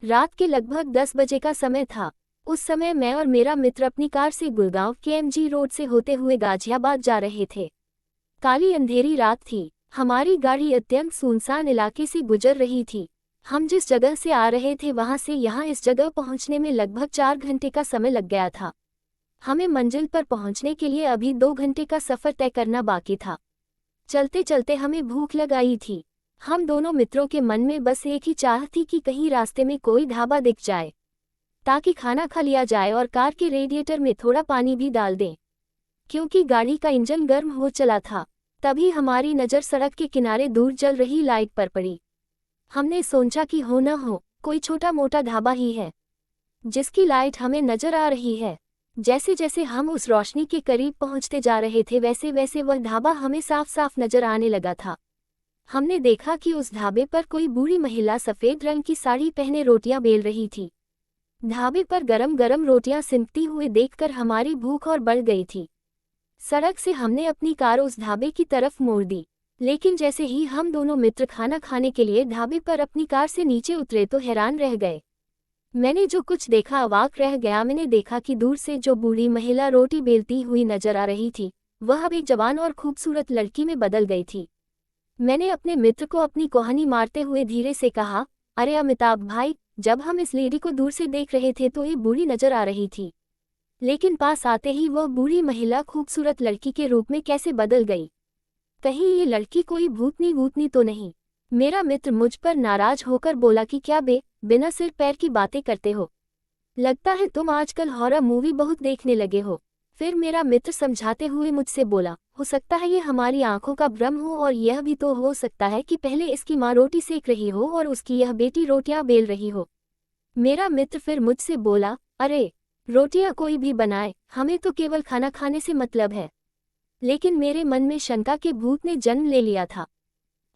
रात के लगभग 10 बजे का समय था। उस समय मैं और मेरा मित्र अपनी कार से गुड़गांव के एमजी रोड से होते हुए गाजियाबाद जा रहे थे। काली अंधेरी रात थी। हमारी गाड़ी अत्यंत सुनसान इलाके से गुजर रही थी। हम जिस जगह से आ रहे थे वहां से यहाँ इस जगह पहुंचने में लगभग 4 घंटे का समय लग गया था। हमें मंजिल पर पहुंचने के लिए अभी 2 घंटे का सफर तय करना बाकी था। चलते चलते हमें भूख लग आई थी। हम दोनों मित्रों के मन में बस एक ही चाह थी कि कहीं रास्ते में कोई ढाबा दिख जाए ताकि खाना खा लिया जाए और कार के रेडिएटर में थोड़ा पानी भी डाल दें, क्योंकि गाड़ी का इंजन गर्म हो चला था। तभी हमारी नज़र सड़क के किनारे दूर जल रही लाइट पर पड़ी। हमने सोचा कि हो न हो कोई छोटा मोटा ढाबा ही है जिसकी लाइट हमें नजर आ रही है। जैसे जैसे हम उस रोशनी के करीब पहुंचते जा रहे थे वैसे वैसे वह ढाबा हमें साफ साफ नजर आने लगा था। हमने देखा कि उस ढाबे पर कोई बूढ़ी महिला सफ़ेद रंग की साड़ी पहने रोटियां बेल रही थी। ढाबे पर गरम गरम रोटियां सिमटती हुए देखकर हमारी भूख और बढ़ गई थी। सड़क से हमने अपनी कार उस ढाबे की तरफ मोड़ दी, लेकिन जैसे ही हम दोनों मित्र खाना खाने के लिए ढाबे पर अपनी कार से नीचे उतरे तो हैरान रह गए। मैंने जो कुछ देखा अवाक रह गया। मैंने देखा कि दूर से जो बूढ़ी महिला रोटी बेलती हुई नजर आ रही थी वह अब एक जवान और खूबसूरत लड़की में बदल गई थी। मैंने अपने मित्र को अपनी कोहनी मारते हुए धीरे से कहा, अरे अमिताभ भाई, जब हम इस लेडी को दूर से देख रहे थे तो ये बूढ़ी नजर आ रही थी, लेकिन पास आते ही वह बूढ़ी महिला खूबसूरत लड़की के रूप में कैसे बदल गई? कहीं ये लड़की कोई भूतनी वूतनी तो नहीं? मेरा मित्र मुझ पर नाराज होकर बोला कि क्या बिना सिर पैर की बातें करते हो, लगता है तुम आजकल हॉरर मूवी बहुत देखने लगे हो। फिर मेरा मित्र समझाते हुए मुझसे बोला, हो सकता है ये हमारी आंखों का भ्रम हो और यह भी तो हो सकता है कि पहले इसकी माँ रोटी सेक रही हो और उसकी यह बेटी रोटियां बेल रही हो। मेरा मित्र फिर मुझसे बोला, अरे रोटियां कोई भी बनाए, हमें तो केवल खाना खाने से मतलब है। लेकिन मेरे मन में शंका के भूत ने जन्म ले लिया था।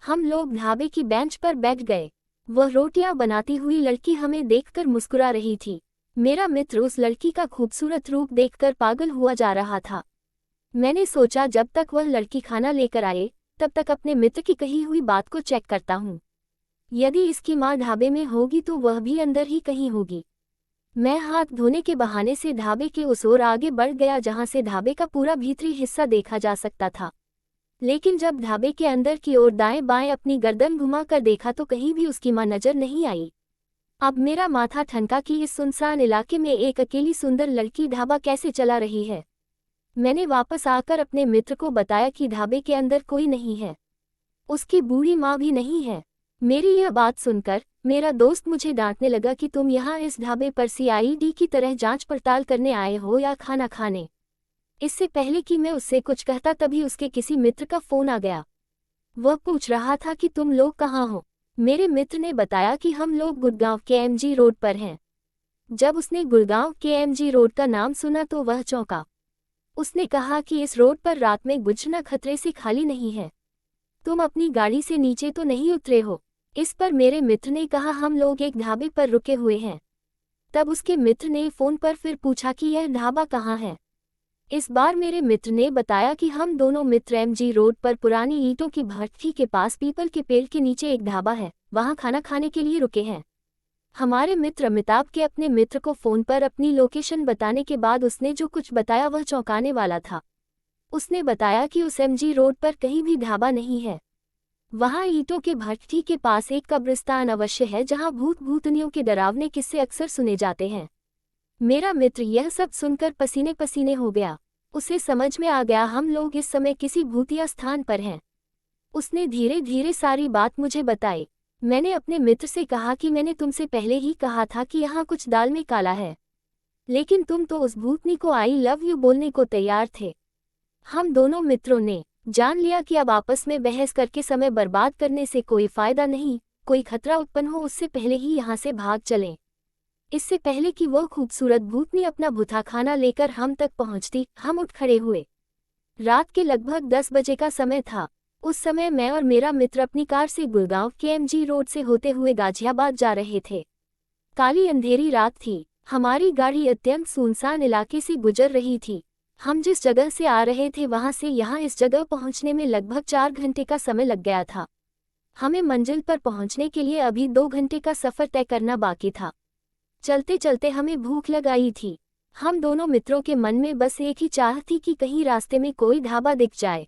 हम लोग ढाबे की बेंच पर बैठ गए। वह रोटियां बनाती हुई लड़की हमें देखकर मुस्कुरा रही थी। मेरा मित्र उस लड़की का खूबसूरत रूप देखकर पागल हुआ जा रहा था। मैंने सोचा जब तक वह लड़की खाना लेकर आए तब तक अपने मित्र की कही हुई बात को चेक करता हूँ। यदि इसकी माँ ढाबे में होगी तो वह भी अंदर ही कहीं होगी। मैं हाथ धोने के बहाने से ढाबे के उस ओर आगे बढ़ गया जहाँ से ढाबे का पूरा भीतरी हिस्सा देखा जा सकता था। लेकिन जब ढाबे के अंदर की ओर दाएं बाएं अपनी गर्दन घुमाकर देखा तो कहीं भी उसकी मां नजर नहीं आई। अब मेरा माथा ठनका कि इस सुनसान इलाके में एक अकेली सुंदर लड़की ढाबा कैसे चला रही है। मैंने वापस आकर अपने मित्र को बताया कि ढाबे के अंदर कोई नहीं है, उसकी बूढ़ी माँ भी नहीं है। मेरी यह बात सुनकर मेरा दोस्त मुझे डांटने लगा कि तुम यहाँ इस ढाबे पर सीआईडी की तरह जांच पड़ताल करने आए हो या खाना खाने। इससे पहले कि मैं उससे कुछ कहता तभी उसके किसी मित्र का फोन आ गया। वह पूछ रहा था कि तुम लोग कहाँ हो। मेरे मित्र ने बताया कि हम लोग गुड़गांव के एमजी रोड पर हैं। जब उसने गुड़गांव के एमजी रोड का नाम सुना तो वह चौंका। उसने कहा कि इस रोड पर रात में गुजरना खतरे से खाली नहीं है। तुम अपनी गाड़ी से नीचे तो नहीं उतरे हो? इस पर मेरे मित्र ने कहा, हम लोग एक ढाबे पर रुके हुए हैं। तब उसके मित्र ने फोन पर फिर पूछा कि यह ढाबा कहाँ है। इस बार मेरे मित्र ने बताया कि हम दोनों मित्र एमजी रोड पर पुरानी ईंटों की भट्ठी के पास पीपल के पेड़ के नीचे एक ढाबा है, वहां खाना खाने के लिए रुके हैं। हमारे मित्र अमिताभ के अपने मित्र को फोन पर अपनी लोकेशन बताने के बाद उसने जो कुछ बताया वह चौंकाने वाला था। उसने बताया कि उस एमजी रोड पर कहीं भी ढाबा नहीं है। वहां ईंटों के भट्ठी के पास एक कब्रिस्तान अवश्य है जहां भूत भूतनियों के डरावने किस्से अक्सर सुने जाते हैं। मेरा मित्र यह सब सुनकर पसीने पसीने हो गया। उसे समझ में आ गया हम लोग इस समय किसी भूतिया स्थान पर हैं। उसने धीरे धीरे सारी बात मुझे बताई। मैंने अपने मित्र से कहा कि मैंने तुमसे पहले ही कहा था कि यहाँ कुछ दाल में काला है, लेकिन तुम तो उस भूतनी को आई लव यू बोलने को तैयार थे। हम दोनों मित्रों ने जान लिया कि अब आपस में बहस करके समय बर्बाद करने से कोई फायदा नहीं। कोई खतरा उत्पन्न हो उससे पहले ही यहाँ से भाग चलें। इससे पहले कि वह खूबसूरत भूतनी अपना भुता खाना लेकर हम तक पहुंचती, हम उठ खड़े हुए। रात के लगभग 10 बजे का समय था। उस समय मैं और मेरा मित्र अपनी कार से गुड़गांव के एमजी रोड से होते हुए गाजियाबाद जा रहे थे। काली अंधेरी रात थी। हमारी गाड़ी अत्यंत सुनसान इलाके से गुजर रही थी। हम जिस जगह से आ रहे थे वहां से यहाँ इस जगह पहुंचने में लगभग 4 घंटे का समय लग गया था। हमें मंजिल पर पहुंचने के लिए अभी 2 घंटे का सफर तय करना बाकी था। चलते चलते हमें भूख लग आई थी। हम दोनों मित्रों के मन में बस एक ही चाह थी कि कहीं रास्ते में कोई ढाबा दिख जाए,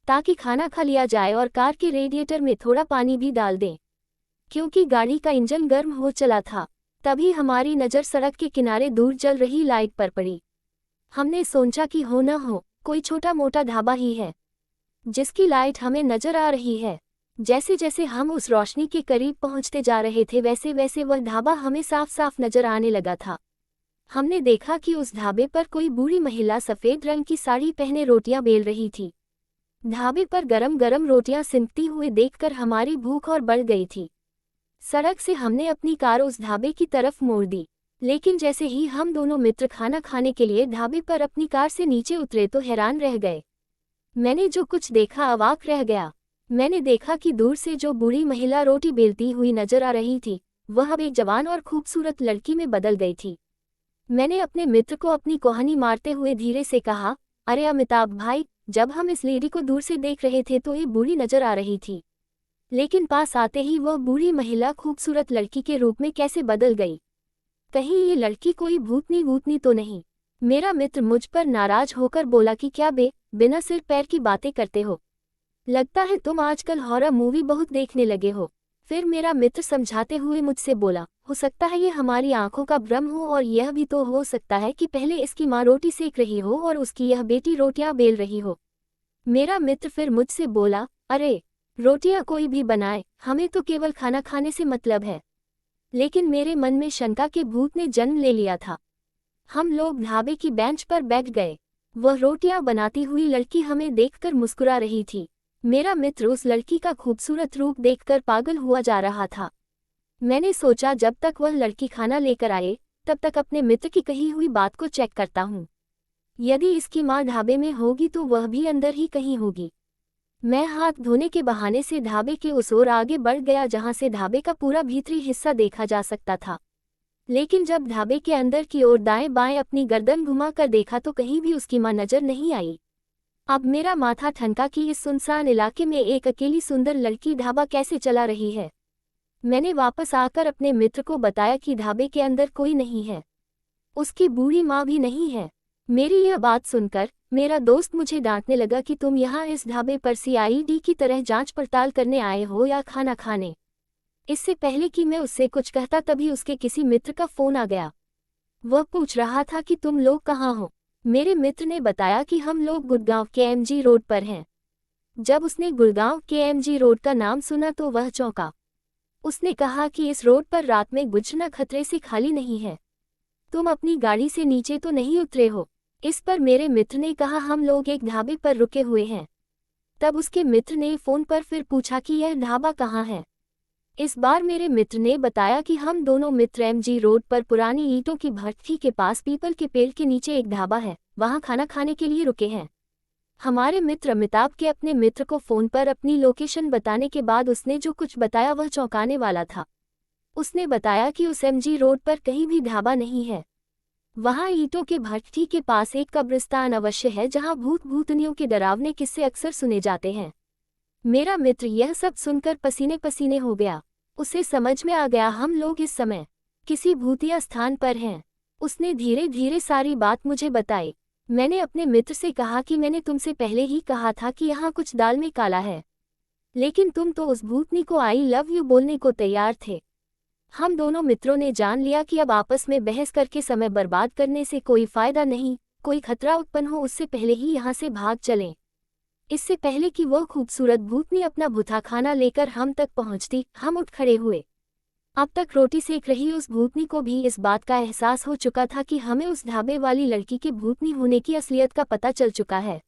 ताकि खाना खा लिया जाए और कार के रेडिएटर में थोड़ा पानी भी डाल दें, क्योंकि गाड़ी का इंजन गर्म हो चला था। तभी हमारी नज़र सड़क के किनारे दूर जल रही लाइट पर पड़ी। हमने सोचा कि हो न हो कोई छोटा मोटा ढाबा ही है जिसकी लाइट हमें नजर आ रही है। जैसे जैसे हम उस रोशनी के करीब पहुंचते जा रहे थे वैसे वैसे वह ढाबा हमें साफ साफ नजर आने लगा था। हमने देखा कि उस ढाबे पर कोई बूढ़ी महिला सफ़ेद रंग की साड़ी पहने रोटियां बेल रही थी। ढाबे पर गरम गरम रोटियां सिमटती हुए देखकर हमारी भूख और बढ़ गई थी। सड़क से हमने अपनी कार उस ढाबे की तरफ मोड़ दी, लेकिन जैसे ही हम दोनों मित्र खाना खाने के लिए ढाबे पर अपनी कार से नीचे उतरे तो हैरान रह गए। मैंने जो कुछ देखा अवाक रह गया। मैंने देखा कि दूर से जो बूढ़ी महिला रोटी बेलती हुई नजर आ रही थी वह अब एक जवान और खूबसूरत लड़की में बदल गई थी। मैंने अपने मित्र को अपनी कोहनी मारते हुए धीरे से कहा, अरे अमिताभ भाई, जब हम इस लेडी को दूर से देख रहे थे तो ये बूढ़ी नजर आ रही थी, लेकिन पास आते ही वह बूढ़ी महिला खूबसूरत लड़की के रूप में कैसे बदल गई? कहीं ये लड़की कोई भूतनी वूतनी तो नहीं? मेरा मित्र मुझ पर नाराज होकर बोला कि क्या बिना सिर पैर की बातें करते हो, लगता है तुम आजकल हॉरर मूवी बहुत देखने लगे हो। फिर मेरा मित्र समझाते हुए मुझसे बोला, हो सकता है ये हमारी आंखों का भ्रम हो और यह भी तो हो सकता है कि पहले इसकी माँ रोटी सेक रही हो और उसकी यह बेटी रोटियां बेल रही हो। मेरा मित्र फिर मुझसे बोला, अरे रोटियां कोई भी बनाए, हमें तो केवल खाना खाने से मतलब है। लेकिन मेरे मन में शंका के भूत ने जन्म ले लिया था। हम लोग ढाबे की बेंच पर बैठ गए। वह रोटियां बनाती हुई लड़की हमें देखकर मुस्कुरा रही थी। मेरा मित्र उस लड़की का खूबसूरत रूप देखकर पागल हुआ जा रहा था। मैंने सोचा जब तक वह लड़की खाना लेकर आए तब तक अपने मित्र की कही हुई बात को चेक करता हूँ। यदि इसकी माँ ढाबे में होगी तो वह भी अंदर ही कहीं होगी। मैं हाथ धोने के बहाने से ढाबे के उस ओर आगे बढ़ गया जहाँ से ढाबे का पूरा भीतरी हिस्सा देखा जा सकता था। लेकिन जब ढाबे के अंदर की ओर दाएं बाएं अपनी गर्दन घुमाकर देखा तो कहीं भी उसकी माँ नजर नहीं आई। अब मेरा माथा ठनका कि इस सुनसान इलाके में एक अकेली सुंदर लड़की ढाबा कैसे चला रही है। मैंने वापस आकर अपने मित्र को बताया कि ढाबे के अंदर कोई नहीं है, उसकी बूढ़ी माँ भी नहीं है। मेरी यह बात सुनकर मेरा दोस्त मुझे डांटने लगा कि तुम यहाँ इस ढाबे पर सीआईडी की तरह जांच पड़ताल करने आए हो या खाना खाने। इससे पहले कि मैं उससे कुछ कहता तभी उसके किसी मित्र का फोन आ गया। वह पूछ रहा था कि तुम लोग कहाँ हो। मेरे मित्र ने बताया कि हम लोग गुड़गांव के एमजी रोड पर हैं। जब उसने गुड़गांव के एमजी रोड का नाम सुना तो वह चौंका। उसने कहा कि इस रोड पर रात में गुजरना खतरे से खाली नहीं है। तुम अपनी गाड़ी से नीचे तो नहीं उतरे हो? इस पर मेरे मित्र ने कहा, हम लोग एक ढाबे पर रुके हुए हैं। तब उसके मित्र ने फ़ोन पर फिर पूछा कि यह ढाबा कहाँ है। इस बार मेरे मित्र ने बताया कि हम दोनों मित्र एमजी रोड पर पुरानी ईंटों की भट्ठी के पास पीपल के पेड़ के नीचे एक ढाबा है, वहाँ खाना खाने के लिए रुके हैं। हमारे मित्र अमिताभ के अपने मित्र को फ़ोन पर अपनी लोकेशन बताने के बाद उसने जो कुछ बताया वह चौंकाने वाला था। उसने बताया कि उस एमजी रोड पर कहीं भी ढाबा नहीं है। वहाँ ईंटों के भट्ठी के पास एक कब्रिस्तान अवश्य है जहाँ भूत भूतनियों के डरावने किस्से अक्सर सुने जाते हैं। मेरा मित्र यह सब सुनकर पसीने पसीने हो गया। उसे समझ में आ गया हम लोग इस समय किसी भूतिया स्थान पर हैं। उसने धीरे धीरे सारी बात मुझे बताई। मैंने अपने मित्र से कहा कि मैंने तुमसे पहले ही कहा था कि यहाँ कुछ दाल में काला है, लेकिन तुम तो उस भूतनी को आई लव यू बोलने को तैयार थे। हम दोनों मित्रों ने जान लिया कि अब आपस में बहस करके समय बर्बाद करने से कोई फायदा नहीं। कोई खतरा उत्पन्न हो उससे पहले ही यहाँ से भाग चलें। इससे पहले कि वह खूबसूरत भूतनी अपना भुथा खाना लेकर हम तक पहुँचती, हम उठ खड़े हुए। अब तक रोटी सेक रही उस भूतनी को भी इस बात का एहसास हो चुका था कि हमें उस ढाबे वाली लड़की के भूतनी होने की असलियत का पता चल चुका है।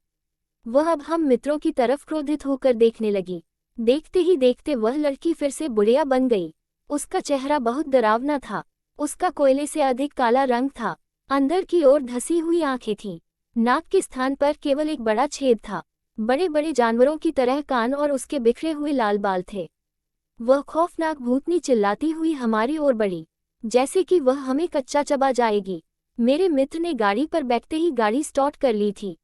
वह अब हम मित्रों की तरफ क्रोधित होकर देखने लगी। देखते ही देखते वह लड़की फिर से बुढ़िया बन गई। उसका चेहरा बहुत डरावना था। उसका कोयले से अधिक काला रंग था। अंदर की ओर धसी हुई आंखें थीं। नाक के स्थान पर केवल एक बड़ा छेद था। बड़े बड़े जानवरों की तरह कान और उसके बिखरे हुए लाल बाल थे। वह खौफनाक भूतनी चिल्लाती हुई हमारी ओर बढ़ी, जैसे कि वह हमें कच्चा चबा जाएगी। मेरे मित्र ने गाड़ी पर बैठते ही गाड़ी स्टार्ट कर ली थी।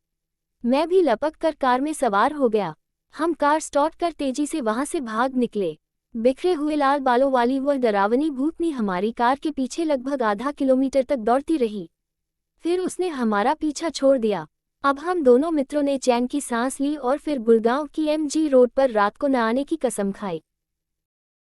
मैं भी लपक कर कार में सवार हो गया। हम कार स्टार्ट कर तेजी से वहां से भाग निकले। बिखरे हुए लाल बालों वाली वह डरावनी भूतनी हमारी कार के पीछे लगभग आधा किलोमीटर तक दौड़ती रही। फिर उसने हमारा पीछा छोड़ दिया। अब हम दोनों मित्रों ने चैन की सांस ली और फिर गुड़गांव की एमजी रोड पर रात को न आने की कसम खाई।